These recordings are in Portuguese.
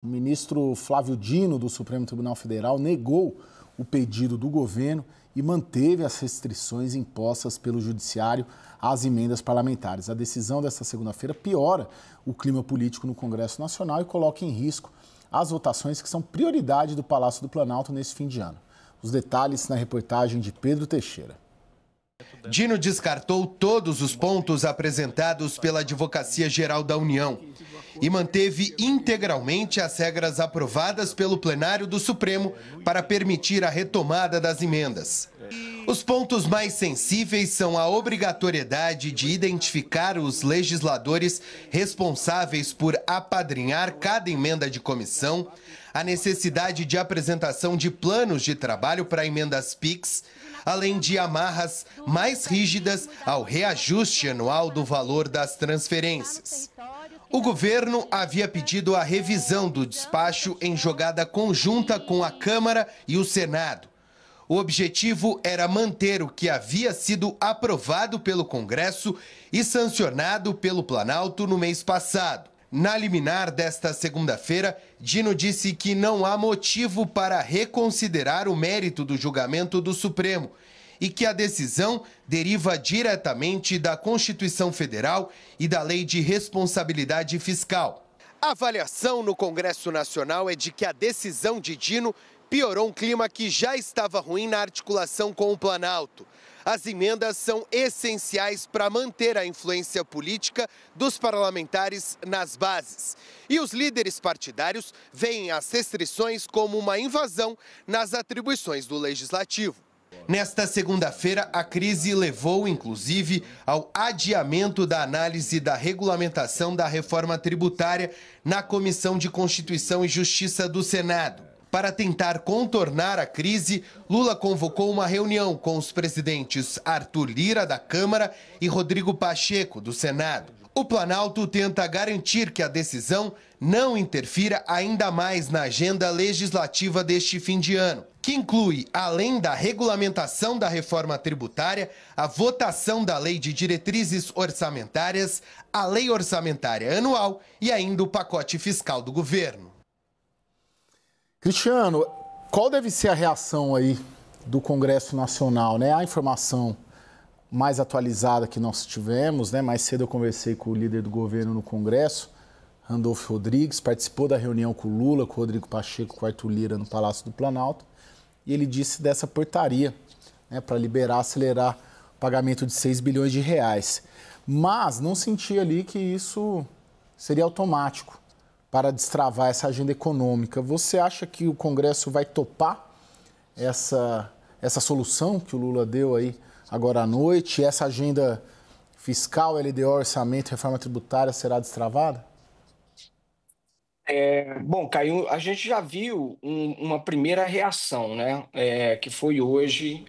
O ministro Flávio Dino, do Supremo Tribunal Federal, negou o pedido do governo e manteve as restrições impostas pelo Judiciário às emendas parlamentares. A decisão desta segunda-feira piora o clima político no Congresso Nacional e coloca em risco as votações que são prioridade do Palácio do Planalto nesse fim de ano. Os detalhes na reportagem de Pedro Teixeira. Dino descartou todos os pontos apresentados pela Advocacia Geral da União e manteve integralmente as regras aprovadas pelo plenário do Supremo para permitir a retomada das emendas. Os pontos mais sensíveis são a obrigatoriedade de identificar os legisladores responsáveis por apadrinhar cada emenda de comissão, a necessidade de apresentação de planos de trabalho para emendas PIX, além de amarras mais rígidas ao reajuste anual do valor das transferências. O governo havia pedido a revisão do despacho em jogada conjunta com a Câmara e o Senado. O objetivo era manter o que havia sido aprovado pelo Congresso e sancionado pelo Planalto no mês passado. Na liminar desta segunda-feira, Dino disse que não há motivo para reconsiderar o mérito do julgamento do Supremo e que a decisão deriva diretamente da Constituição Federal e da Lei de Responsabilidade Fiscal. A avaliação no Congresso Nacional é de que a decisão de Dino piorou um clima que já estava ruim na articulação com o Planalto. As emendas são essenciais para manter a influência política dos parlamentares nas bases. E os líderes partidários veem as restrições como uma invasão nas atribuições do Legislativo. Nesta segunda-feira, a crise levou, inclusive, ao adiamento da análise da regulamentação da reforma tributária na Comissão de Constituição e Justiça do Senado. Para tentar contornar a crise, Lula convocou uma reunião com os presidentes Arthur Lira, da Câmara, e Rodrigo Pacheco, do Senado. O Planalto tenta garantir que a decisão não interfira ainda mais na agenda legislativa deste fim de ano, que inclui, além da regulamentação da reforma tributária, a votação da Lei de Diretrizes Orçamentárias, a Lei Orçamentária Anual e ainda o pacote fiscal do governo. Cristiano, qual deve ser a reação aí do Congresso Nacional, né? A informação mais atualizada que nós tivemos, né? Mais cedo eu conversei com o líder do governo no Congresso, Randolfo Rodrigues, participou da reunião com o Lula, com o Rodrigo Pacheco, com o Arthur Lira no Palácio do Planalto, e ele disse dessa portaria, né, para liberar, acelerar o pagamento de 6 bilhões de reais. Mas não sentia ali que isso seria automático para destravar essa agenda econômica. Você acha que o Congresso vai topar essa solução que o Lula deu aí agora à noite? Essa agenda fiscal, LDO, orçamento, reforma tributária será destravada? Bom, Caio, a gente já viu uma primeira reação, né? Que foi hoje,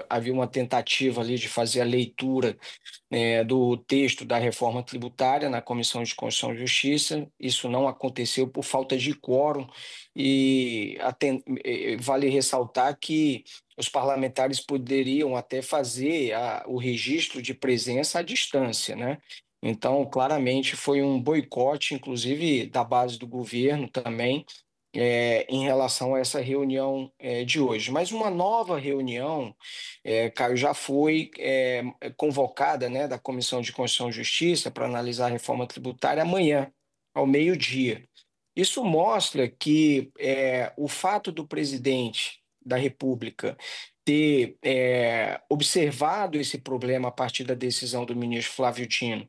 havia uma tentativa ali de fazer a leitura do texto da reforma tributária na Comissão de Constituição e Justiça. Isso não aconteceu por falta de quórum e vale ressaltar que os parlamentares poderiam até fazer o registro de presença à distância, né? Então, claramente, foi um boicote, inclusive da base do governo também, em relação a essa reunião de hoje. Mas uma nova reunião, Caio, já foi convocada, né, da Comissão de Constituição e Justiça para analisar a reforma tributária amanhã, ao meio-dia. Isso mostra que o fato do presidente da República ter observado esse problema a partir da decisão do ministro Flávio Dino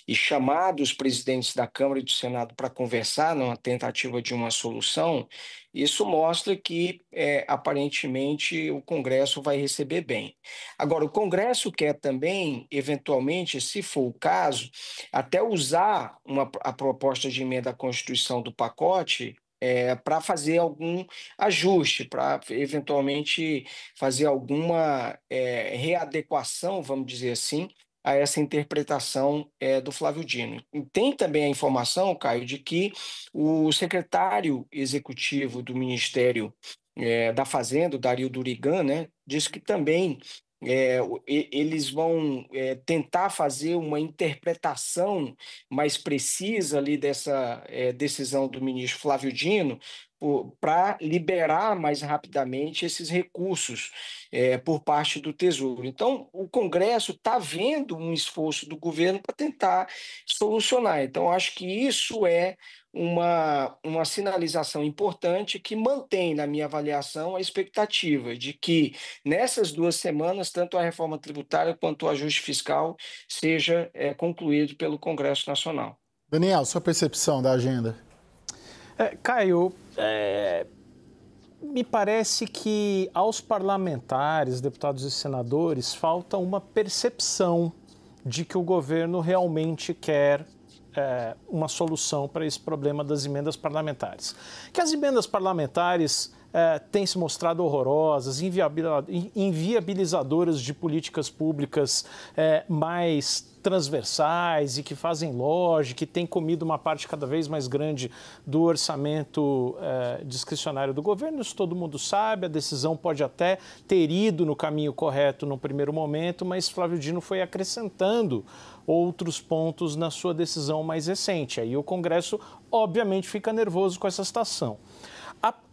e chamado os presidentes da Câmara e do Senado para conversar numa tentativa de uma solução, isso mostra que, aparentemente, o Congresso vai receber bem. Agora, o Congresso quer também, eventualmente, se for o caso, até usar a proposta de emenda à Constituição do pacote para fazer algum ajuste, para eventualmente fazer alguma readequação, vamos dizer assim, a essa interpretação do Flávio Dino. E tem também a informação, Caio, de que o secretário executivo do Ministério da Fazenda, o Dario Durigan, né, disse que também eles vão tentar fazer uma interpretação mais precisa ali dessa decisão do ministro Flávio Dino, para liberar mais rapidamente esses recursos por parte do Tesouro. Então, o Congresso está vendo um esforço do governo para tentar solucionar. Então, acho que isso é uma sinalização importante que mantém, na minha avaliação, a expectativa de que, nessas 2 semanas, tanto a reforma tributária quanto o ajuste fiscal seja concluído pelo Congresso Nacional. Daniel, sua percepção da agenda? Caio, me parece que aos parlamentares, deputados e senadores, falta uma percepção de que o governo realmente quer uma solução para esse problema das emendas parlamentares. Que as emendas parlamentares têm se mostrado horrorosas, inviabilizadoras de políticas públicas mais transversais e que fazem lógica, que têm comido uma parte cada vez mais grande do orçamento discricionário do governo. Isso todo mundo sabe, a decisão pode até ter ido no caminho correto no primeiro momento, mas Flávio Dino foi acrescentando outros pontos na sua decisão mais recente. Aí o Congresso, obviamente, fica nervoso com essa situação.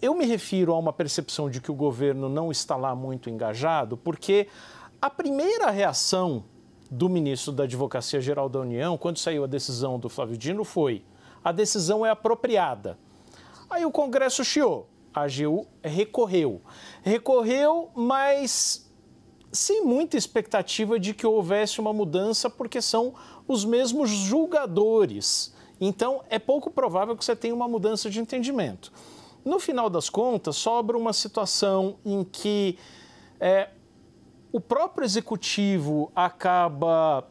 Eu me refiro a uma percepção de que o governo não está lá muito engajado, porque a primeira reação do ministro da Advocacia Geral da União, quando saiu a decisão do Flávio Dino, foi: a decisão é apropriada. Aí o Congresso chiou, a AGU recorreu, mas sem muita expectativa de que houvesse uma mudança, porque são os mesmos julgadores. Então, é pouco provável que você tenha uma mudança de entendimento. No final das contas, sobra uma situação em que o próprio executivo acaba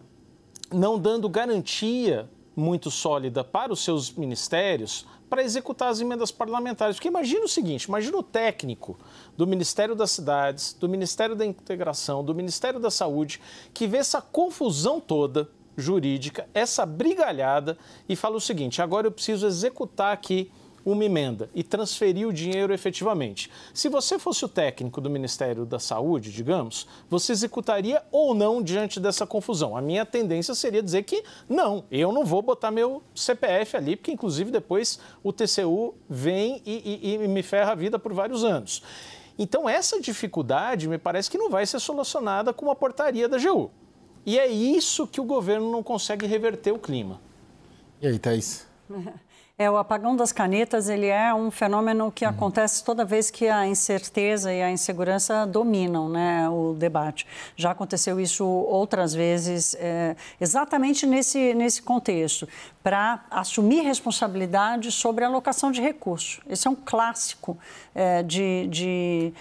não dando garantia muito sólida para os seus ministérios para executar as emendas parlamentares. Porque imagina o seguinte, imagina o técnico do Ministério das Cidades, do Ministério da Integração, do Ministério da Saúde, que vê essa confusão toda jurídica, essa brigalhada, e fala o seguinte: agora eu preciso executar aqui uma emenda e transferir o dinheiro efetivamente. Se você fosse o técnico do Ministério da Saúde, digamos, você executaria ou não diante dessa confusão? A minha tendência seria dizer que não, eu não vou botar meu CPF ali, porque inclusive depois o TCU vem e me ferra a vida por vários anos. Então essa dificuldade me parece que não vai ser solucionada com uma portaria da AGU. E é isso que o governo não consegue reverter o clima. E aí, Thaís? O apagão das canetas, ele é um fenômeno que acontece toda vez que a incerteza e a insegurança dominam, né, o debate. Já aconteceu isso outras vezes, exatamente nesse contexto, para assumir responsabilidade sobre a alocação de recursos. Esse é um clássico de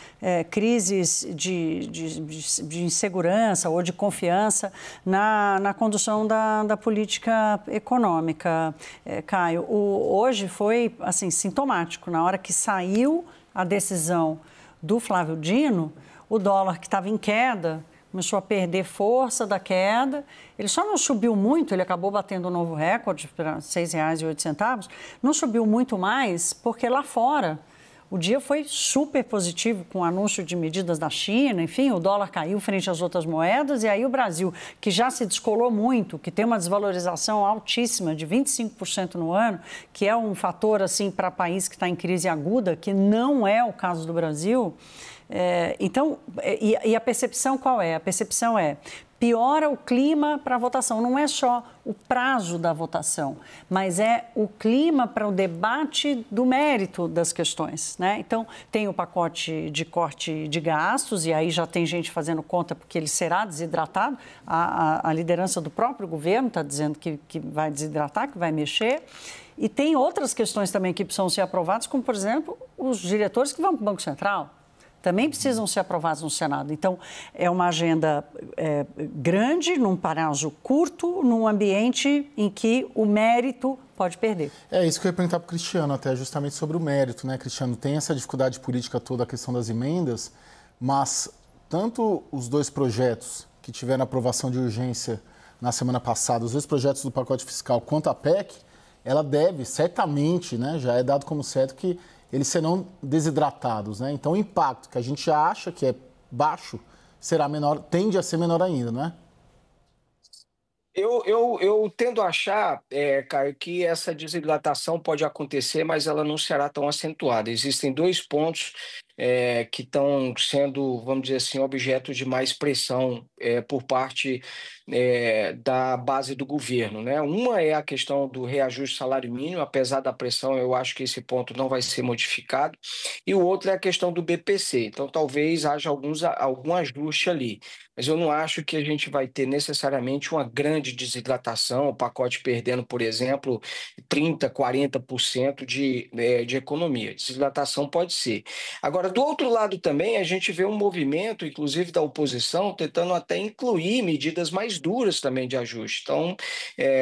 crises de insegurança ou de confiança na condução da política econômica, Caio. Hoje foi, assim, sintomático. Na hora que saiu a decisão do Flávio Dino, o dólar, que estava em queda, começou a perder força da queda. Ele só não subiu muito, ele acabou batendo um novo recorde para R$ 6,08. Não subiu muito mais porque lá fora o dia foi super positivo, com o anúncio de medidas da China, enfim, o dólar caiu frente às outras moedas, e aí o Brasil, que já se descolou muito, que tem uma desvalorização altíssima de 25% no ano, que é um fator, assim, para país que está em crise aguda, que não é o caso do Brasil. Então, a percepção qual é? A percepção é: piora o clima para a votação. Não é só o prazo da votação, mas é o clima para o debate do mérito das questões, né? Então, tem o pacote de corte de gastos, e aí já tem gente fazendo conta porque ele será desidratado. A liderança do próprio governo está dizendo que vai desidratar, que vai mexer. E tem outras questões também que precisam ser aprovadas, como, por exemplo, os diretores que vão para o Banco Central. Também precisam ser aprovados no Senado. Então, é uma agenda grande, num prazo curto, num ambiente em que o mérito pode perder. É isso que eu ia perguntar para o Cristiano, até justamente sobre o mérito, né, Cristiano? Tem essa dificuldade política toda, a questão das emendas, mas tanto os dois projetos que tiveram aprovação de urgência na semana passada, os dois projetos do pacote fiscal, quanto a PEC, ela deve, certamente, né, já é dado como certo que eles serão desidratados, né? Então, o impacto que a gente acha que é baixo será menor, tende a ser menor ainda, não é? Eu tendo a achar, Caio, que essa desidratação pode acontecer, mas ela não será tão acentuada. Existem dois pontos que estão sendo, vamos dizer assim, objeto de mais pressão por parte da base do governo, né? Uma é a questão do reajuste salário mínimo, apesar da pressão, eu acho que esse ponto não vai ser modificado, e o outro é a questão do BPC. Então, talvez haja algum ajuste ali, mas eu não acho que a gente vai ter necessariamente uma grande desidratação, o pacote perdendo, por exemplo, 30%, 40% de economia. Desidratação pode ser. Agora, do outro lado também, a gente vê um movimento, inclusive da oposição, tentando até incluir medidas mais duras também de ajuste. Então,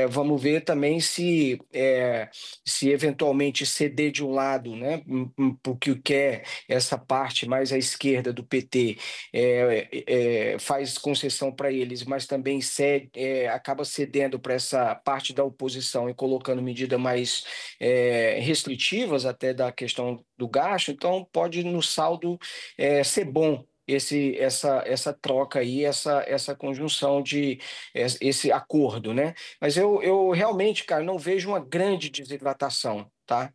vamos ver também se eventualmente ceder de um lado, né, porque quer essa parte mais à esquerda do PT, faz concessão para eles, mas também acaba cedendo para essa parte da oposição e colocando medidas mais restritivas até da questão do gasto, então pode no saldo ser bom essa troca aí, essa conjunção esse acordo, né? Mas eu realmente, cara, não vejo uma grande desidratação, tá?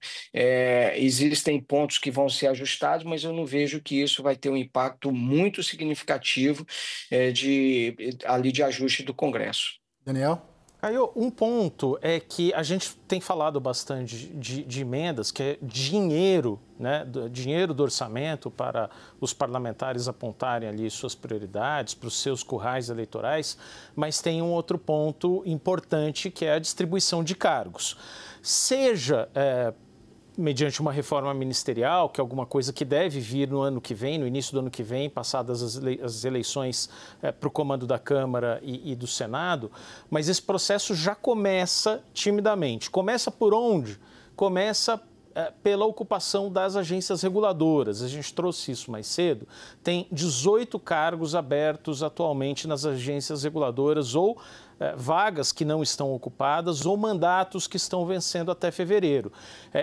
Existem pontos que vão ser ajustados, mas eu não vejo que isso vai ter um impacto muito significativo ali de ajuste do Congresso. Daniel? Caio, um ponto é que a gente tem falado bastante de emendas, que é dinheiro, né, dinheiro do orçamento para os parlamentares apontarem ali suas prioridades, para os seus currais eleitorais, mas tem um outro ponto importante, que é a distribuição de cargos. Seja mediante uma reforma ministerial, que é alguma coisa que deve vir no ano que vem, no início do ano que vem, passadas as eleições para o comando da Câmara e do Senado, mas esse processo já começa timidamente. Começa por onde? Começa pela ocupação das agências reguladoras. A gente trouxe isso mais cedo. Tem 18 cargos abertos atualmente nas agências reguladoras, ou vagas que não estão ocupadas ou mandatos que estão vencendo até fevereiro.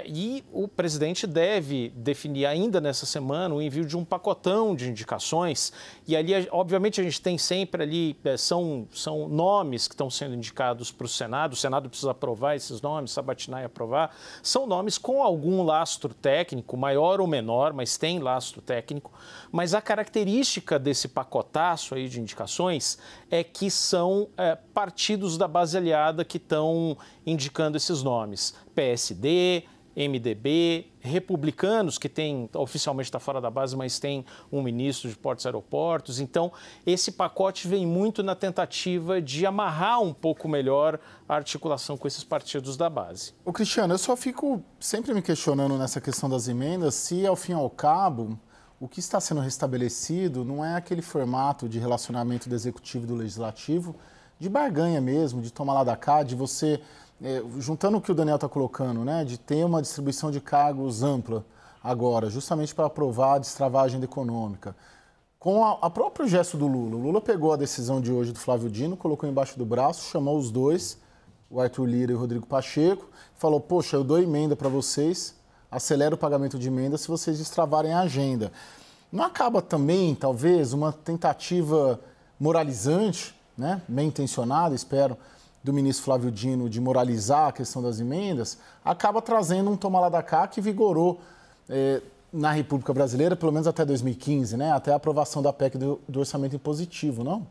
E o presidente deve definir ainda nessa semana o envio de um pacotão de indicações, e ali, obviamente, a gente tem sempre ali, são nomes que estão sendo indicados para o Senado precisa aprovar esses nomes, sabatinar e aprovar, são nomes com algum lastro técnico, maior ou menor, mas tem lastro técnico, mas a característica desse pacotaço aí de indicações é que são partidos da base aliada que estão indicando esses nomes. PSD, MDB, republicanos, que oficialmente está fora da base, mas tem um ministro de Portos e Aeroportos. Então, esse pacote vem muito na tentativa de amarrar um pouco melhor a articulação com esses partidos da base. Ô, Cristiano, eu só fico sempre me questionando nessa questão das emendas, se ao fim e ao cabo o que está sendo restabelecido não é aquele formato de relacionamento do executivo e do legislativo, de barganha mesmo, de tomar lá da cá, de você, juntando o que o Daniel está colocando, né, de ter uma distribuição de cargos ampla agora, justamente para aprovar a destravar a agenda econômica. Com a próprio gesto do Lula. O Lula pegou a decisão de hoje do Flávio Dino, colocou embaixo do braço, chamou os dois, o Arthur Lira e o Rodrigo Pacheco, falou, poxa, eu dou emenda para vocês, acelera o pagamento de emenda se vocês destravarem a agenda. Não acaba também, talvez, uma tentativa moralizante, né, bem intencionada, espero, do ministro Flávio Dino de moralizar a questão das emendas, acaba trazendo um toma lá da cá que vigorou na República Brasileira, pelo menos até 2015, né, até a aprovação da PEC do orçamento impositivo, não?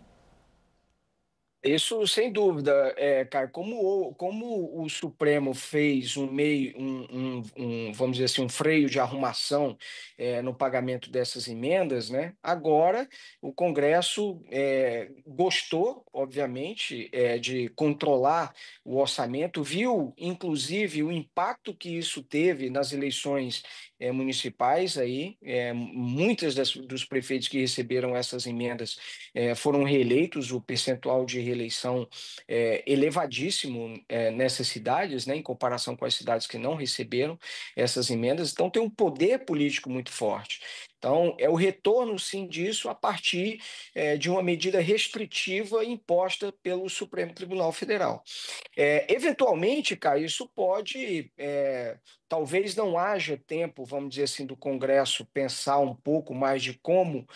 Isso sem dúvida, cara, como o Supremo fez vamos dizer assim, um freio de arrumação no pagamento dessas emendas, né? Agora o Congresso gostou, obviamente, de controlar o orçamento, viu, inclusive, o impacto que isso teve nas eleições municipais aí, muitas dos prefeitos que receberam essas emendas foram reeleitos, o percentual de reeleição elevadíssimo nessas cidades, né, em comparação com as cidades que não receberam essas emendas, então tem um poder político muito forte. Então, é o retorno, sim, disso a partir de uma medida restritiva imposta pelo Supremo Tribunal Federal. Eventualmente, Caio, isso pode, talvez não haja tempo, vamos dizer assim, do Congresso pensar um pouco mais de como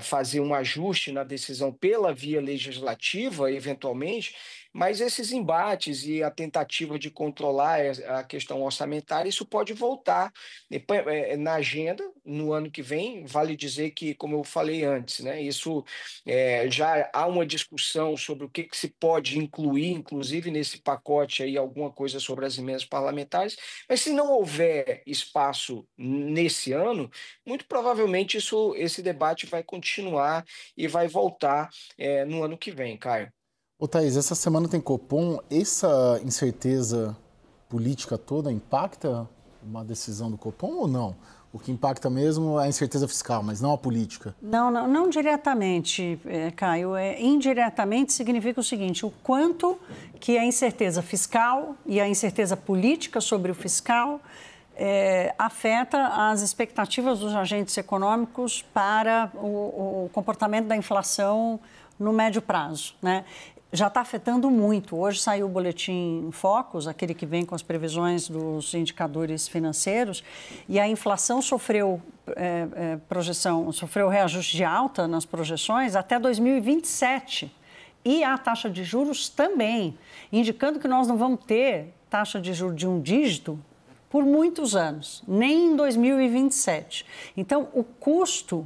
fazer um ajuste na decisão pela via legislativa, eventualmente, mas esses embates e a tentativa de controlar a questão orçamentária, isso pode voltar na agenda no ano que vem. Vale dizer que, como eu falei antes, né, isso já há uma discussão sobre o que se pode incluir, inclusive nesse pacote aí, alguma coisa sobre as emendas parlamentares, mas se não houver espaço nesse ano, muito provavelmente esse debate vai continuar e vai voltar no ano que vem, Caio. Ô Thaís, essa semana tem Copom, essa incerteza política toda impacta uma decisão do Copom ou não? O que impacta mesmo é a incerteza fiscal, mas não a política. Não diretamente, Caio. Indiretamente significa o seguinte, o quanto que a incerteza fiscal e a incerteza política sobre o fiscal afeta as expectativas dos agentes econômicos para o comportamento da inflação no médio prazo, né? Já está afetando muito. Hoje saiu o boletim Focus, aquele que vem com as previsões dos indicadores financeiros, e a inflação sofreu reajuste de alta nas projeções até 2027. E a taxa de juros também, indicando que nós não vamos ter taxa de juros de um dígito por muitos anos, nem em 2027. Então, o custo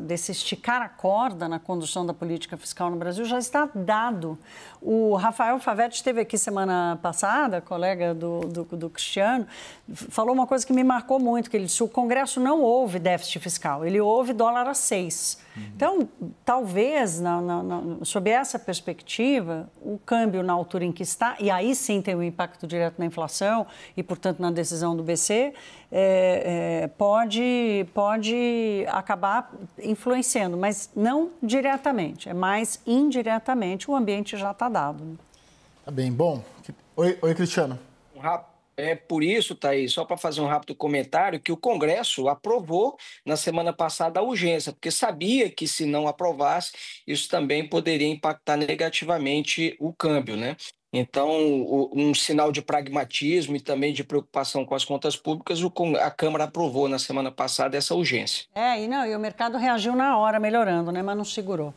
desse esticar a corda na condução da política fiscal no Brasil já está dado. O Rafael Favetti esteve aqui semana passada, colega do Cristiano, falou uma coisa que me marcou muito, que ele disse: o Congresso não houve déficit fiscal, ele houve dólar a 6. Então, talvez, sob essa perspectiva, o câmbio na altura em que está, e aí sim tem um impacto direto na inflação e, portanto, na decisão do BC, pode acabar influenciando, mas não diretamente, é mais indiretamente, o ambiente já está dado. Né? Tá bem, bom. Oi, Cristiano. É por isso, Thaís, só para fazer um rápido comentário, que o Congresso aprovou na semana passada a urgência, porque sabia que se não aprovasse, isso também poderia impactar negativamente o câmbio, né? Então, um sinal de pragmatismo e também de preocupação com as contas públicas, a Câmara aprovou na semana passada essa urgência. E o mercado reagiu na hora, melhorando, né? Mas não segurou.